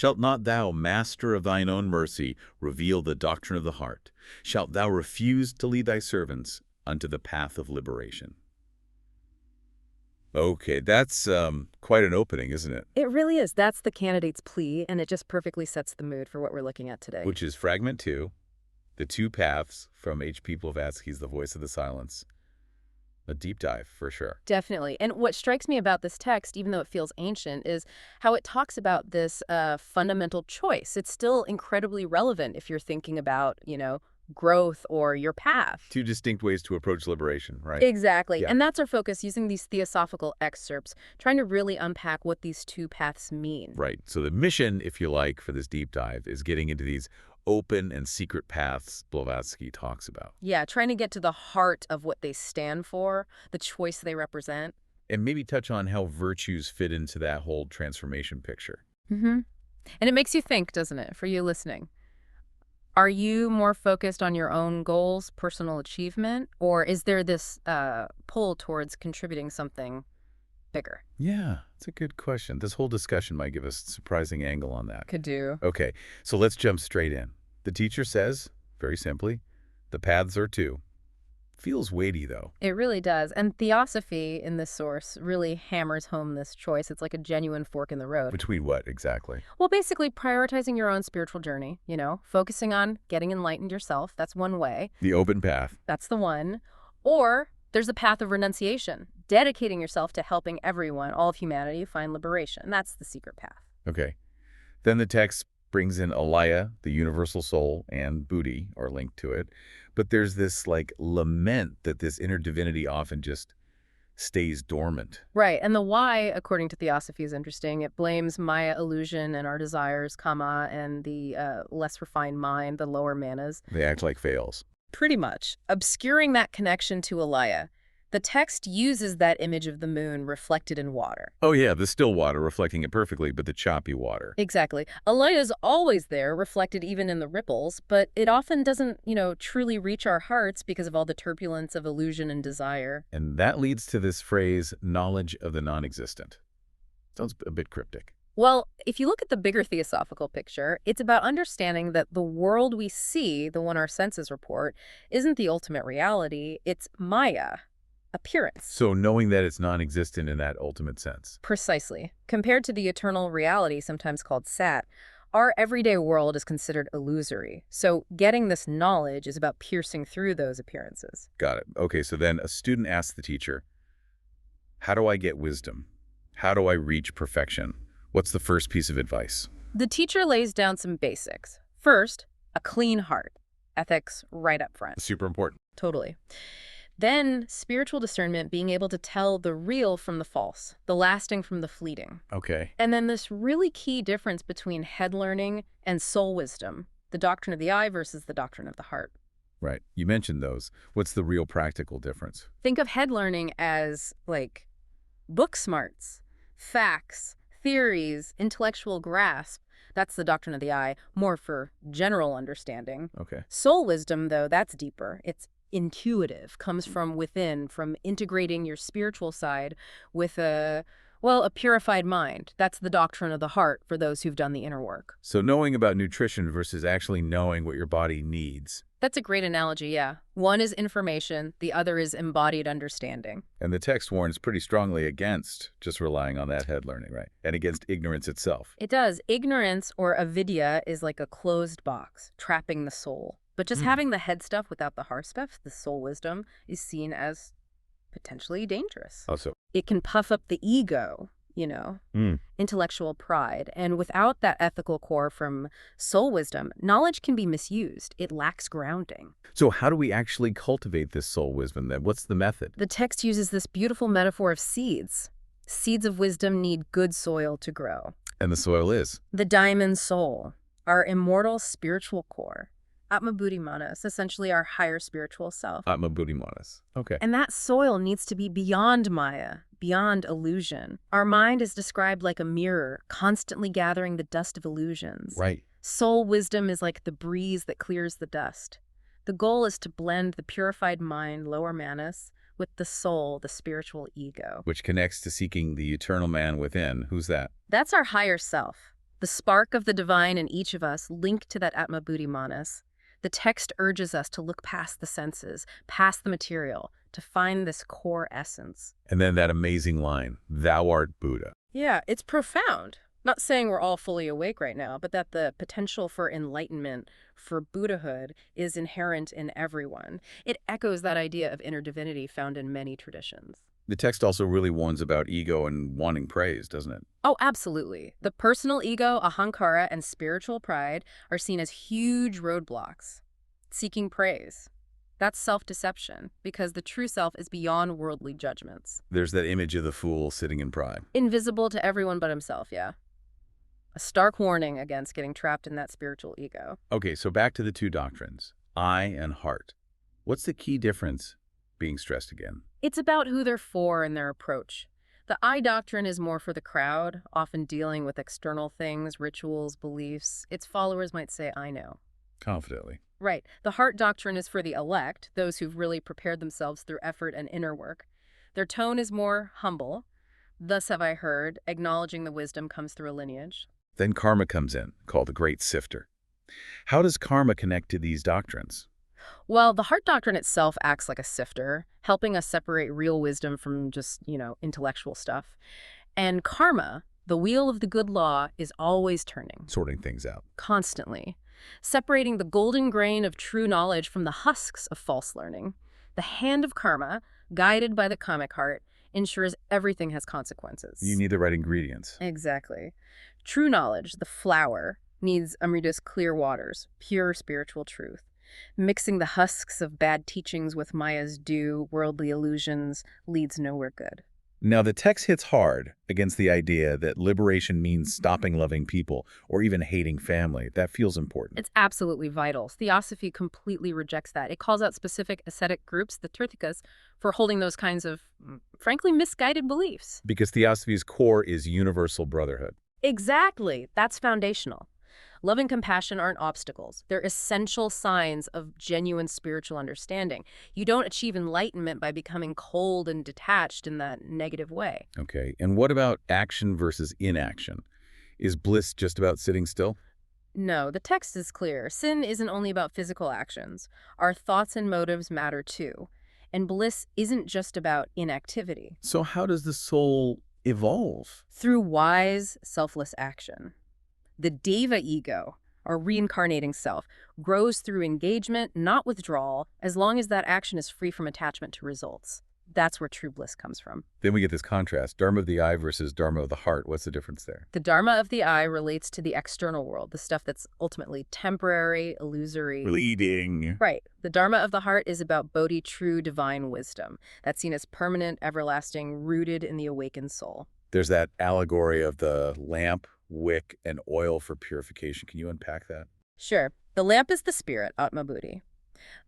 Shalt not thou, master of thine own mercy, reveal the doctrine of the heart? Shalt thou refuse to lead thy servants unto the path of liberation? Okay, that's quite an opening, isn't it? It really is. That's the candidate's plea, and it just perfectly sets the mood for what we're looking at today. Which is Fragment II, The Two Paths from H.P. Blavatsky's The Voice of the Silence. A deep dive, for sure. Definitely. And what strikes me about this text, even though it feels ancient, is how it talks about this fundamental choice. It's still incredibly relevant if you're thinking about, growth or your path. Two distinct ways to approach liberation, right? Exactly. Yeah. And that's our focus, using these theosophical excerpts, trying to really unpack what these two paths mean. Right. So the mission, if you like, for this deep dive is getting into these open and secret paths Blavatsky talks about. Yeah, trying to get to the heart of what they stand for, the choice they represent. And maybe touch on how virtues fit into that whole transformation picture. Mm-hmm. And it makes you think, doesn't it, for you listening? Are you more focused on your own goals, personal achievement, or is there this pull towards contributing something bigger? Yeah, it's a good question. This whole discussion might give us a surprising angle on that. Could do. Okay, so let's jump straight in. The teacher says, very simply, the paths are two. Feels weighty, though. It really does. And theosophy in this source really hammers home this choice. It's like a genuine fork in the road. Between what, exactly? Well, basically prioritizing your own spiritual journey, focusing on getting enlightened yourself. That's one way. The open path. That's the one. Or there's the path of renunciation, dedicating yourself to helping everyone, all of humanity, find liberation. That's the secret path. Okay. Then the text brings in Alaya, the universal soul, and Buddhi are linked to it. But there's this, lament that this inner divinity often just stays dormant. Right. And the why, according to theosophy, is interesting. It blames Maya illusion and our desires, and the less refined mind, the lower manas. They act like fails. Pretty much. Obscuring that connection to Alaya. The text uses that image of the moon reflected in water. Oh, yeah, the still water reflecting it perfectly, but the choppy water. Exactly. Alaya's always there, reflected even in the ripples, but it often doesn't, truly reach our hearts because of all the turbulence of illusion and desire. And that leads to this phrase, knowledge of the non-existent. Sounds a bit cryptic. Well, if you look at the bigger theosophical picture, it's about understanding that the world we see, the one our senses report, isn't the ultimate reality. It's Maya. Appearance. So knowing that it's non-existent in that ultimate sense. Precisely. Compared to the eternal reality, sometimes called Sat, our everyday world is considered illusory. So getting this knowledge is about piercing through those appearances. Got it. Okay, so then a student asks the teacher, how do I get wisdom? How do I reach perfection? What's the first piece of advice? The teacher lays down some basics. First, a clean heart. Ethics right up front. Super important. Totally. Then, spiritual discernment, being able to tell the real from the false, the lasting from the fleeting. Okay. And then this really key difference between head learning and soul wisdom, the doctrine of the eye versus the doctrine of the heart. Right. You mentioned those. What's the real practical difference? Think of head learning as, book smarts, facts, theories, intellectual grasp. That's the doctrine of the eye, more for general understanding. Okay. Soul wisdom, though, that's deeper. It's intuitive, comes from within, from integrating your spiritual side with a purified mind. That's the doctrine of the heart for those who've done the inner work. So knowing about nutrition versus actually knowing what your body needs. That's a great analogy, yeah. One is information, the other is embodied understanding. And the text warns pretty strongly against just relying on that head learning, right? And against ignorance itself. It does. Ignorance, or avidya, is like a closed box, trapping the soul. But just having the head stuff without the heart stuff, the soul wisdom, is seen as potentially dangerous. Also, it can puff up the ego, intellectual pride. And without that ethical core from soul wisdom, knowledge can be misused. It lacks grounding. So how do we actually cultivate this soul wisdom then? What's the method? The text uses this beautiful metaphor of seeds. Seeds of wisdom need good soil to grow. And the soil is? The diamond soul, our immortal spiritual core. Atma Buddhi Manas, essentially our higher spiritual self. Atma Buddhi Manas. Okay. And that soil needs to be beyond Maya, beyond illusion. Our mind is described like a mirror, constantly gathering the dust of illusions. Right. Soul wisdom is like the breeze that clears the dust. The goal is to blend the purified mind, lower manas, with the soul, the spiritual ego. Which connects to seeking the eternal man within. Who's that? That's our higher self. The spark of the divine in each of us linked to that Atma Buddhi Manas. The text urges us to look past the senses, past the material, to find this core essence. And then that amazing line, "Thou art Buddha." Yeah, it's profound. Not saying we're all fully awake right now, but that the potential for enlightenment, for Buddhahood, is inherent in everyone. It echoes that idea of inner divinity found in many traditions. The text also really warns about ego and wanting praise, doesn't it? Oh, absolutely. The personal ego, ahankara, and spiritual pride are seen as huge roadblocks. Seeking praise. That's self-deception, because the true self is beyond worldly judgments. There's that image of the fool sitting in pride. Invisible to everyone but himself, yeah. A stark warning against getting trapped in that spiritual ego. Okay, so back to the two doctrines, eye and heart. What's the key difference being stressed again? It's about who they're for and their approach. The I doctrine is more for the crowd, often dealing with external things, rituals, beliefs. Its followers might say, I know. Confidently. Right. The heart doctrine is for the elect, those who've really prepared themselves through effort and inner work. Their tone is more humble. Thus have I heard, acknowledging the wisdom comes through a lineage. Then karma comes in, called the great sifter. How does karma connect to these doctrines? Well, the heart doctrine itself acts like a sifter, helping us separate real wisdom from just, intellectual stuff. And karma, the wheel of the good law, is always turning. Sorting things out. Constantly. Separating the golden grain of true knowledge from the husks of false learning. The hand of karma, guided by the kamic heart, ensures everything has consequences. You need the right ingredients. Exactly. True knowledge, the flower, needs Amrita's clear waters, pure spiritual truth. Mixing the husks of bad teachings with Maya's dew, worldly illusions, leads nowhere good. Now, the text hits hard against the idea that liberation means stopping loving people or even hating family. That feels important. It's absolutely vital. Theosophy completely rejects that. It calls out specific ascetic groups, the Tirthikas, for holding those kinds of, frankly, misguided beliefs. Because Theosophy's core is universal brotherhood. Exactly. That's foundational. Love and compassion aren't obstacles. They're essential signs of genuine spiritual understanding. You don't achieve enlightenment by becoming cold and detached in that negative way. Okay, and what about action versus inaction? Is bliss just about sitting still? No, the text is clear. Sin isn't only about physical actions. Our thoughts and motives matter too. And bliss isn't just about inactivity. So how does the soul evolve? Through wise, selfless action. The Deva ego, our reincarnating self, grows through engagement, not withdrawal, as long as that action is free from attachment to results. That's where true bliss comes from. Then we get this contrast, dharma of the eye versus dharma of the heart. What's the difference there? The dharma of the eye relates to the external world, the stuff that's ultimately temporary, illusory. Fleeting. Right. The dharma of the heart is about Bodhi, true divine wisdom. That's seen as permanent, everlasting, rooted in the awakened soul. There's that allegory of the lamp, wick, and oil for purification. Can you unpack that? Sure. The lamp is the spirit, Atma Buddhi.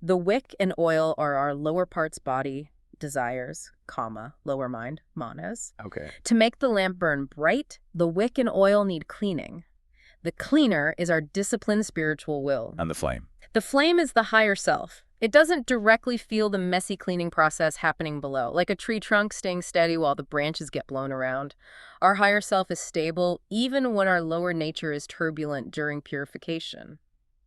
The wick and oil are our lower parts body, desires, kama, lower mind, manas. Okay. To make the lamp burn bright, the wick and oil need cleaning. The cleaner is our disciplined spiritual will. And the flame. The flame is the higher self. It doesn't directly feel the messy cleaning process happening below, like a tree trunk staying steady while the branches get blown around. Our higher self is stable even when our lower nature is turbulent during purification.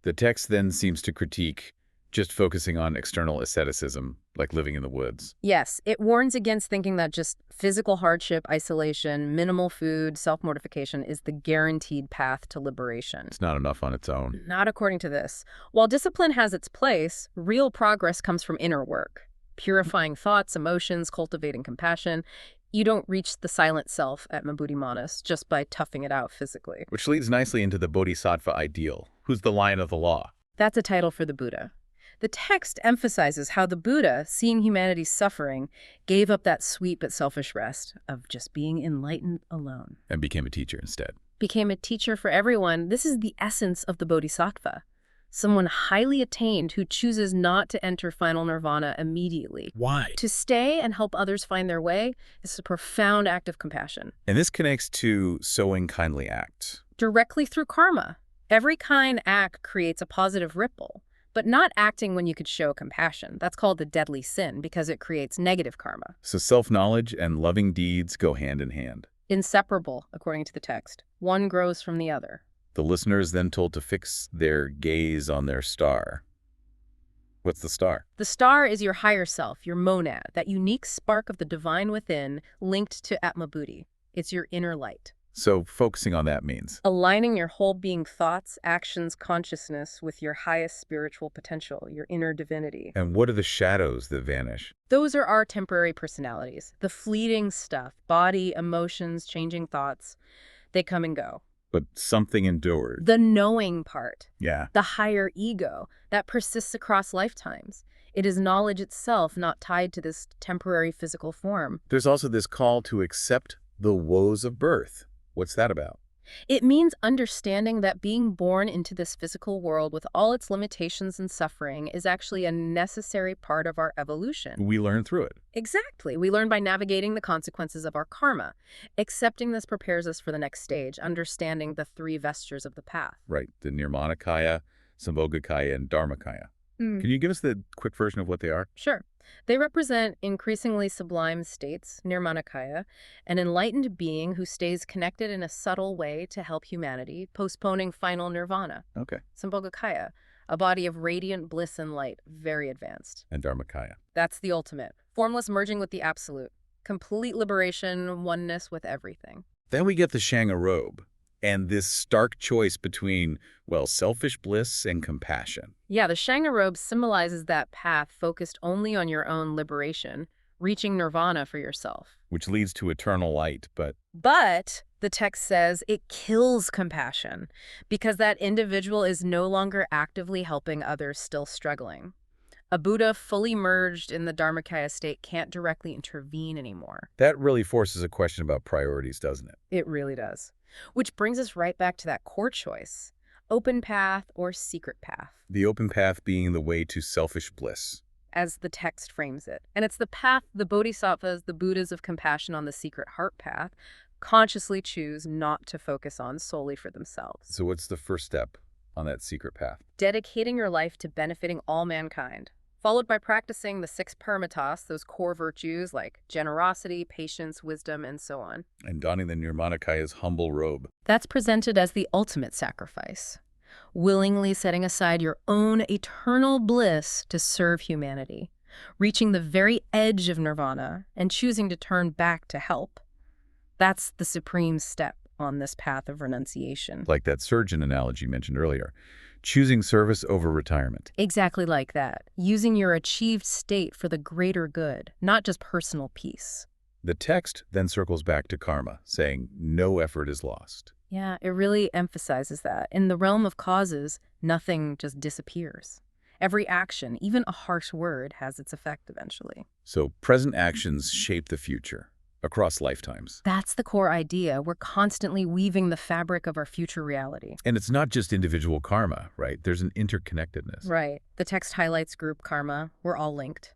The text then seems to critique just focusing on external asceticism, like living in the woods. Yes, it warns against thinking that just physical hardship, isolation, minimal food, self-mortification is the guaranteed path to liberation. It's not enough on its own. Not according to this. While discipline has its place, real progress comes from inner work. Purifying thoughts, emotions, cultivating compassion. You don't reach the silent self at Buddhi Manas just by toughing it out physically. Which leads nicely into the Bodhisattva ideal. Who's the lion of the law? That's a title for the Buddha. The text emphasizes how the Buddha, seeing humanity's suffering, gave up that sweet but selfish rest of just being enlightened alone. And became a teacher instead. Became a teacher for everyone. This is the essence of the Bodhisattva. Someone highly attained who chooses not to enter final nirvana immediately. Why? To stay and help others find their way is a profound act of compassion. And this connects to sowing kindly acts. Directly through karma. Every kind act creates a positive ripple. But not acting when you could show compassion. That's called the deadly sin because it creates negative karma. So self-knowledge and loving deeds go hand in hand. Inseparable, according to the text. One grows from the other. The listener is then told to fix their gaze on their star. What's the star? The star is your higher self, your monad, that unique spark of the divine within linked to Atma Buddhi. It's your inner light. So focusing on that means? Aligning your whole being thoughts, actions, consciousness with your highest spiritual potential, your inner divinity. And what are the shadows that vanish? Those are our temporary personalities, the fleeting stuff, body, emotions, changing thoughts. They come and go. But something endured. The knowing part, Yeah. the higher ego, that persists across lifetimes. It is knowledge itself, not tied to this temporary physical form. There's also this call to accept the woes of birth. What's that about? It means understanding that being born into this physical world with all its limitations and suffering is actually a necessary part of our evolution. We learn through it. Exactly. We learn by navigating the consequences of our karma. Accepting this prepares us for the next stage, understanding the three vestures of the path. Right. The Nirmanakaya, Sambhogakaya, and Dharmakaya. Can you give us the quick version of what they are? Sure. They represent increasingly sublime states, Nirmanakaya, an enlightened being who stays connected in a subtle way to help humanity, postponing final nirvana. Okay. Sambhogakaya, a body of radiant bliss and light, very advanced. And Dharmakaya. That's the ultimate. Formless merging with the absolute. Complete liberation, oneness with everything. Then we get the Shanga robe and this stark choice between, well, selfish bliss and compassion. Yeah, the Shanga robe symbolizes that path focused only on your own liberation, reaching nirvana for yourself. Which leads to eternal light, but But the text says it kills compassion because that individual is no longer actively helping others still struggling. A Buddha fully merged in the Dharmakaya state can't directly intervene anymore. that really forces a question about priorities, doesn't it? It really does. Which brings us right back to that core choice. Open path or secret path, The open path being the way to selfish bliss. as the text frames it. And it's the path the Bodhisattvas, the Buddhas of compassion on the secret heart path, consciously choose not to focus on solely for themselves. So what's the first step on that secret path? Dedicating your life to benefiting all mankind, followed by practicing the 6 paramitas, those core virtues like generosity, patience, wisdom, and so on. And donning the Nirmanakaya's humble robe. That's presented as the ultimate sacrifice, willingly setting aside your own eternal bliss to serve humanity, reaching the very edge of nirvana and choosing to turn back to help. That's the supreme step on this path of renunciation. Like that surgeon analogy mentioned earlier. Choosing service over retirement. Exactly like that, using your achieved state for the greater good, not just personal peace. The text then circles back to karma, saying no effort is lost. Yeah, it really emphasizes that. In the realm of causes, nothing just disappears. Every action, even a harsh word, has its effect eventually. So present actions shape the future across lifetimes. That's the core idea. We're constantly weaving the fabric of our future reality. And it's not just individual karma, right? There's an interconnectedness. Right. The text highlights group karma. We're all linked.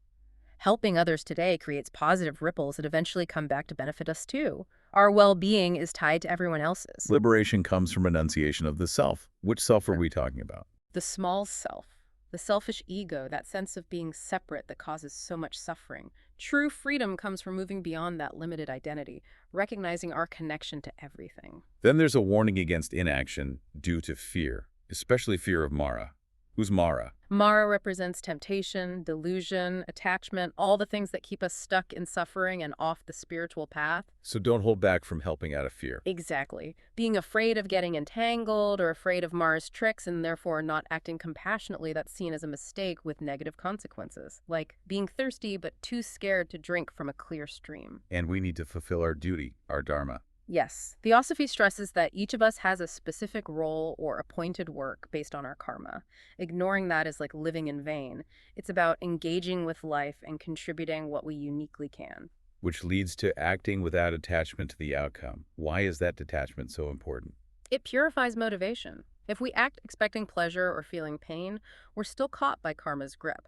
Helping others today creates positive ripples that eventually come back to benefit us too. Our well-being is tied to everyone else's. Liberation comes from renunciation of the self. Which self are we talking about? The small self, the selfish ego, that sense of being separate that causes so much suffering. True freedom comes from moving beyond that limited identity, recognizing our connection to everything. Then there's a warning against inaction due to fear, especially fear of Mara. Who's Mara? Mara represents temptation, delusion, attachment, all the things that keep us stuck in suffering and off the spiritual path. So don't hold back from helping out of fear. Exactly. Being afraid of getting entangled or afraid of Mara's tricks and therefore not acting compassionately, that's seen as a mistake with negative consequences, like being thirsty but too scared to drink from a clear stream. And we need to fulfill our duty, our dharma. Yes, Theosophy stresses that each of us has a specific role or appointed work based on our karma. Ignoring that is like living in vain. It's about engaging with life and contributing what we uniquely can. Which leads to acting without attachment to the outcome. Why is that detachment so important? It purifies motivation. If we act expecting pleasure or feeling pain, we're still caught by karma's grip.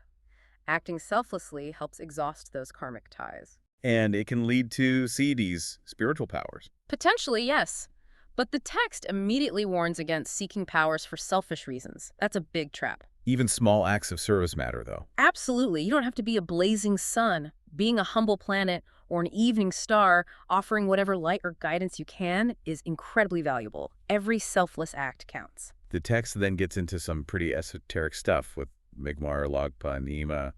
Acting selflessly helps exhaust those karmic ties. And it can lead to CDs, spiritual powers. Potentially, yes. But the text immediately warns against seeking powers for selfish reasons. That's a big trap. Even small acts of service matter, though. Absolutely. You don't have to be a blazing sun. Being a humble planet or an evening star, offering whatever light or guidance you can, is incredibly valuable. Every selfless act counts. The text then gets into some pretty esoteric stuff with Mi'kmaq, Lagpa, Nima,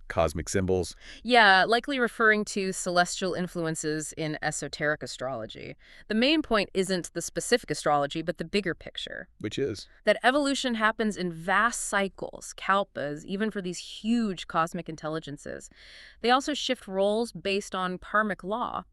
cosmic symbols, Yeah, likely referring to celestial influences in esoteric astrology. The main point isn't the specific astrology, but the bigger picture. which is That evolution happens in vast cycles, kalpas, even for these huge cosmic intelligences. They also shift roles based on karmic law.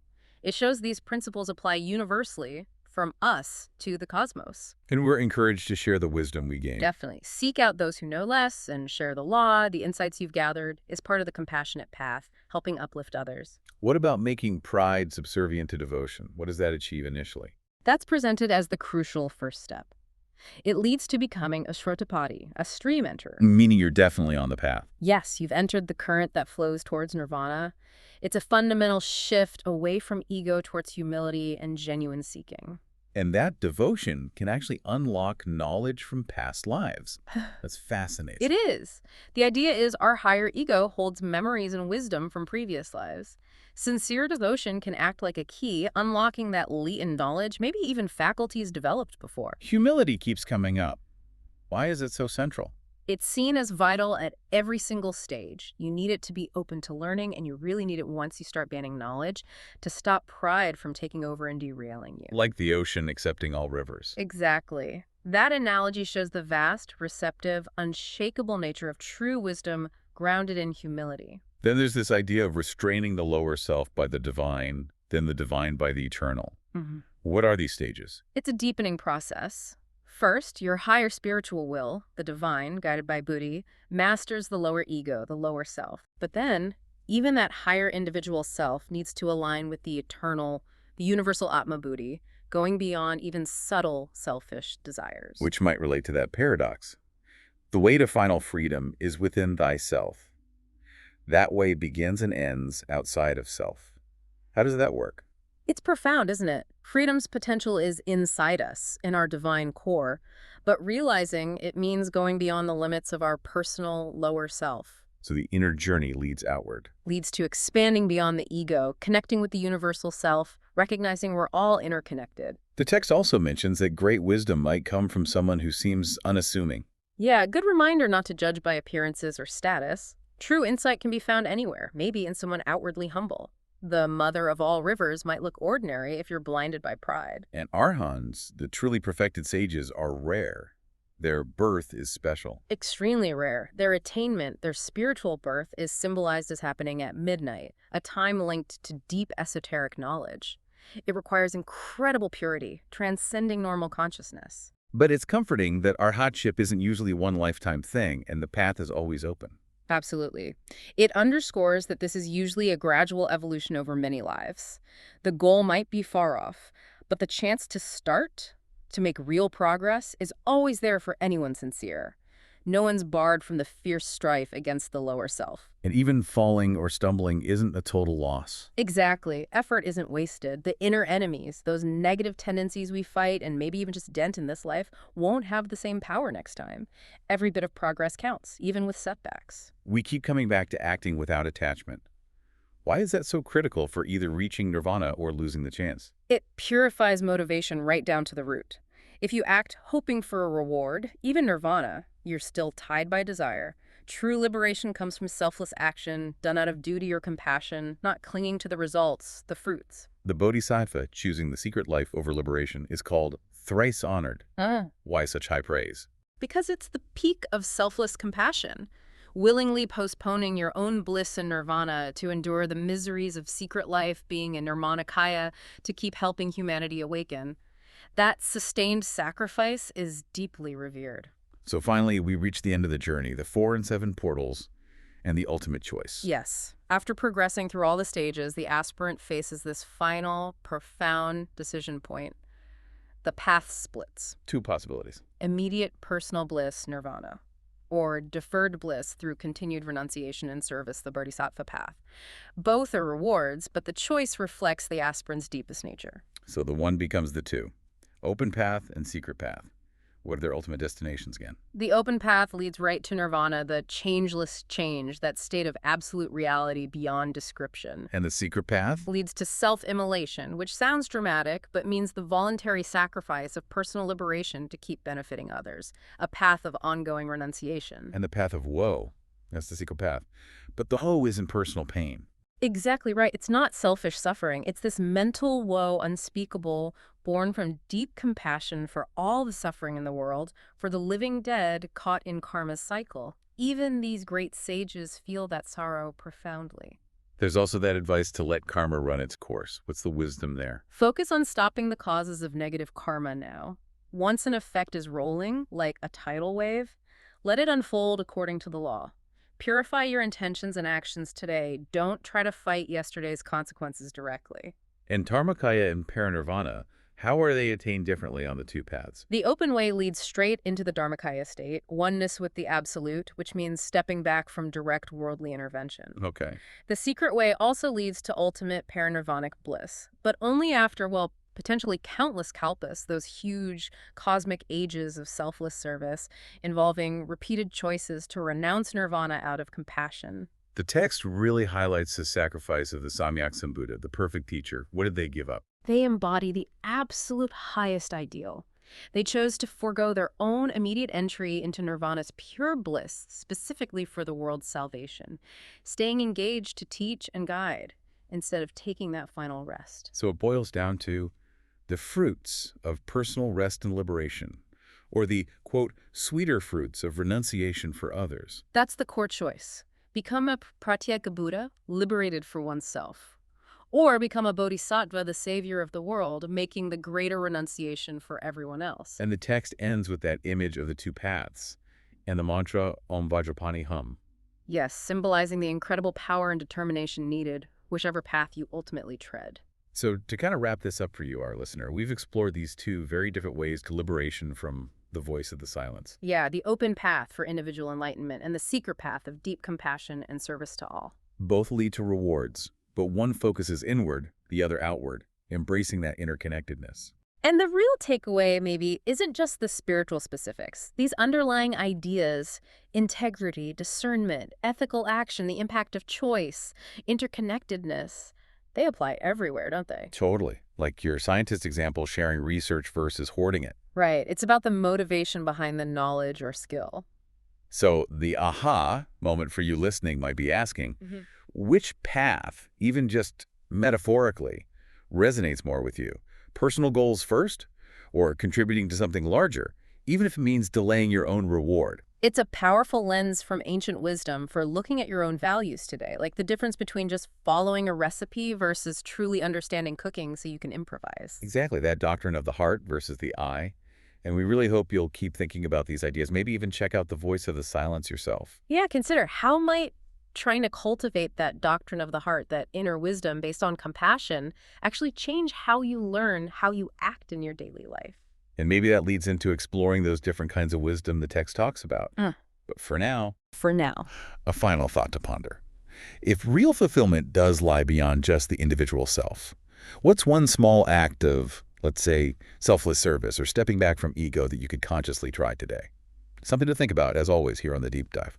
It shows these principles apply universally from us to the cosmos. and we're encouraged to share the wisdom we gain. Definitely. Seek out those who know less and share the law. The insights you've gathered is part of the compassionate path, helping uplift others. What about making pride subservient to devotion? What does that achieve initially? That's presented as the crucial first step. It leads to becoming a Shrotapati, a stream enterer. Meaning you're definitely on the path. Yes, you've entered the current that flows towards nirvana. It's a fundamental shift away from ego towards humility and genuine seeking. And that devotion can actually unlock knowledge from past lives. That's fascinating. It is. The idea is our higher ego holds memories and wisdom from previous lives. Sincere devotion can act like a key, unlocking that latent knowledge, maybe even faculties developed before. Humility keeps coming up. Why is it so central? It's seen as vital at every single stage. You need it to be open to learning, and you really need it once you start banning knowledge to stop pride from taking over and derailing you. Like the ocean accepting all rivers. Exactly. That analogy shows the vast, receptive, unshakable nature of true wisdom grounded in humility. Then there's this idea of restraining the lower self by the divine, then the divine by the eternal. What are these stages? It's a deepening process. First, your higher spiritual will, the divine, guided by Buddhi, masters the lower ego, the lower self. But then, even that higher individual self needs to align with the eternal, the universal Atma Buddhi, going beyond even subtle selfish desires. Which might relate to that paradox. The way to final freedom is within thyself. That way begins and ends outside of self. How does that work? It's profound, isn't it? Freedom's potential is inside us, in our divine core, but realizing it means going beyond the limits of our personal lower self. So the inner journey leads outward. Leads to expanding beyond the ego, connecting with the universal self, recognizing we're all interconnected. The text also mentions that great wisdom might come from someone who seems unassuming. Yeah, a good reminder not to judge by appearances or status. True insight can be found anywhere, maybe in someone outwardly humble. The mother of all rivers might look ordinary if you're blinded by pride. And arhans, the truly perfected sages, are rare. Their birth is special. Extremely rare. Their attainment, their spiritual birth, is symbolized as happening at midnight, a time linked to deep esoteric knowledge. It requires incredible purity, transcending normal consciousness. But it's comforting that arhatship isn't usually a one-lifetime thing, and the path is always open. Absolutely. It underscores that this is usually a gradual evolution over many lives. The goal might be far off, but the chance to start, to make real progress, is always there for anyone sincere. No one's barred from the fierce strife against the lower self. And even falling or stumbling isn't a total loss. Exactly. Effort isn't wasted. The inner enemies, those negative tendencies we fight and maybe even just dent in this life, won't have the same power next time. Every bit of progress counts, even with setbacks. We keep coming back to acting without attachment. Why is that so critical for either reaching nirvana or losing the chance? It purifies motivation right down to the root. If you act hoping for a reward, even nirvana, you're still tied by desire. True liberation comes from selfless action, done out of duty or compassion, not clinging to the results, the fruits. The Bodhisattva choosing the secret life over liberation is called thrice honored. Why such high praise? Because it's the peak of selfless compassion. Willingly postponing your own bliss in nirvana to endure the miseries of secret life, being in nirmanakaya, to keep helping humanity awaken. That sustained sacrifice is deeply revered. So finally, we reach the end of the journey, the 4 and 7 portals, and the ultimate choice. Yes. After progressing through all the stages, the aspirant faces this final, profound decision point. The path splits. 2 possibilities. Immediate personal bliss, nirvana, or deferred bliss through continued renunciation and service, the Bodhisattva path. Both are rewards, but the choice reflects the aspirant's deepest nature. So the one becomes the 2. Open path and secret path. What are their ultimate destinations again? The open path leads right to nirvana, the changeless change, that state of absolute reality beyond description. And the secret path? Leads to self-immolation, which sounds dramatic, but means the voluntary sacrifice of personal liberation to keep benefiting others, a path of ongoing renunciation. And the path of woe. That's the secret path. But the woe isn't personal pain. Exactly right. It's not selfish suffering. It's this mental woe unspeakable, born from deep compassion for all the suffering in the world, for the living dead caught in karma's cycle. Even these great sages feel that sorrow profoundly. There's also that advice to let karma run its course. What's the wisdom there? Focus on stopping the causes of negative karma now. Once an effect is rolling, like a tidal wave, let it unfold according to the law. Purify your intentions and actions today. Don't try to fight yesterday's consequences directly. And Dharmakaya and Parinirvana, how are they attained differently on the two paths? The open way leads straight into the Dharmakaya state, oneness with the absolute, which means stepping back from direct worldly intervention. Okay. The secret way also leads to ultimate parinirvanic bliss, but only after, well, potentially countless kalpas, those huge cosmic ages of selfless service, involving repeated choices to renounce nirvana out of compassion. The text really highlights the sacrifice of the Samyak Sambuddha, the perfect teacher. What did they give up? They embody the absolute highest ideal. They chose to forego their own immediate entry into nirvana's pure bliss, specifically for the world's salvation, staying engaged to teach and guide, instead of taking that final rest. So it boils down to the fruits of personal rest and liberation, or the, quote, sweeter fruits of renunciation for others. That's the core choice. Become a pratyeka Buddha, liberated for oneself. Or become a Bodhisattva, the savior of the world, making the greater renunciation for everyone else. And the text ends with that image of the two paths and the mantra Om Vajrapani Hum. Yes, symbolizing the incredible power and determination needed, whichever path you ultimately tread. So to kind of wrap this up for you, our listener, we've explored these two very different ways to liberation from the voice of the silence. Yeah, the open path for individual enlightenment and the secret path of deep compassion and service to all. Both lead to rewards, but one focuses inward, the other outward, embracing that interconnectedness. And the real takeaway, maybe, isn't just the spiritual specifics. These underlying ideas, integrity, discernment, ethical action, the impact of choice, interconnectedness, they apply everywhere, don't they? Totally. Like your scientist example, sharing research versus hoarding it. Right. It's about the motivation behind the knowledge or skill. So the aha moment for you listening might be asking, which path, even just metaphorically, resonates more with you? Personal goals first, or contributing to something larger, even if it means delaying your own reward? It's a powerful lens from ancient wisdom for looking at your own values today, like the difference between just following a recipe versus truly understanding cooking so you can improvise. Exactly, that doctrine of the heart versus the eye. And we really hope you'll keep thinking about these ideas, maybe even check out the voice of the silence yourself. Yeah, consider how might trying to cultivate that doctrine of the heart, that inner wisdom based on compassion, actually change how you learn, how you act in your daily life. And maybe that leads into exploring those different kinds of wisdom the text talks about. But for now, a final thought to ponder. If real fulfillment does lie beyond just the individual self, what's one small act of, let's say, selfless service or stepping back from ego that you could consciously try today? Something to think about, as always, here on The Deep Dive.